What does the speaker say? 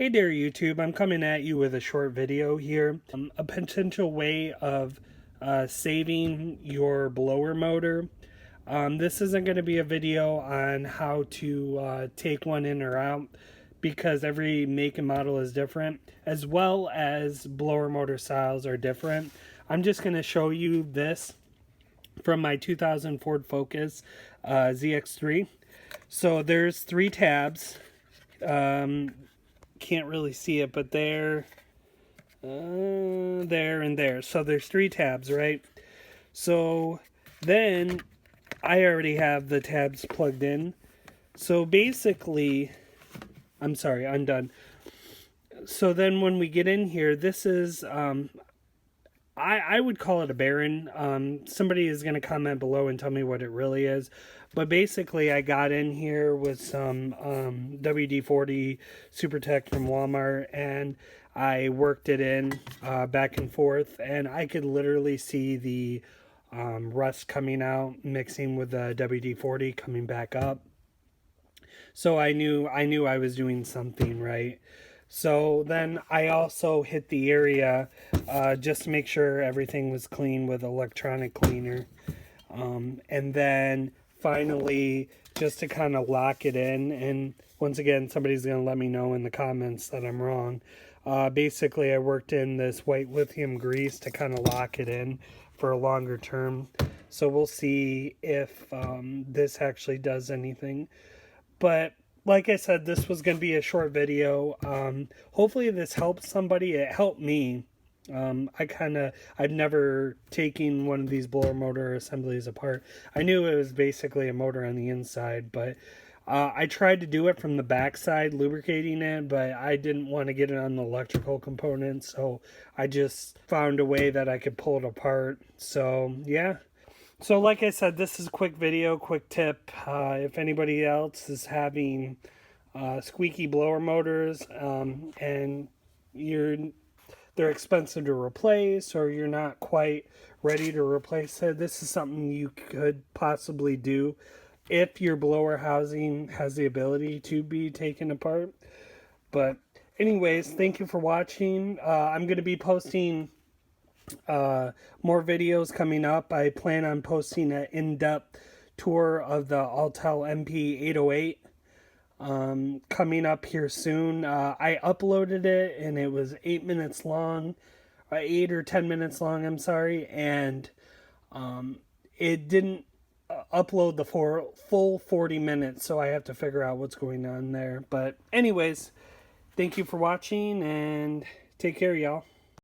Hey there YouTube, I'm coming at you with a short video here. A potential way of saving your blower motor. This isn't going to be a video on how to take one in or out because every make and model is different, as well as blower motor styles are different. I'm just going to show you this from my 2000 Ford Focus ZX3. So there's 3 tabs. Can't really see it, but there, and there. So there's 3 tabs, right? So then I already have the tabs plugged in. So basically, I'm sorry, I'm done. So then when we get in here, this is, I would call it a Baron. Somebody is going to comment below and tell me what it really is. But basically, I got in here with some WD-40 Super Tech from Walmart, and I worked it in back and forth, and I could literally see the rust coming out, mixing with the WD-40 coming back up. So I knew I was doing something right. So then I also hit the area just to make sure everything was clean with electronic cleaner. And then finally, just to kind of lock it in, and once again, somebody's going to let me know in the comments that I'm wrong. Basically, I worked in this white lithium grease to kind of lock it in for a longer term. So we'll see if this actually does anything. But like I said, this was going to be a short video. Hopefully this helps somebody. It helped me. I've never taken one of these blower motor assemblies apart. I knew it was basically a motor on the inside, but I tried to do it from the back side, lubricating it, but I didn't want to get it on the electrical components, so I just found a way that I could pull it apart. So yeah. So like I said, this is a quick video, quick tip. If anybody else is having squeaky blower motors and they're expensive to replace, or you're not quite ready to replace it, this is something you could possibly do if your blower housing has the ability to be taken apart. But anyways, thank you for watching. I'm going to be posting more videos coming up. I plan on posting an in-depth tour of the Altel MP808 coming up here soon. I uploaded it and it was 8 minutes long, 8 or 10 minutes long, I'm sorry, and it didn't upload the full 40 minutes, so I have to figure out what's going on there. But anyways, thank you for watching and take care, y'all.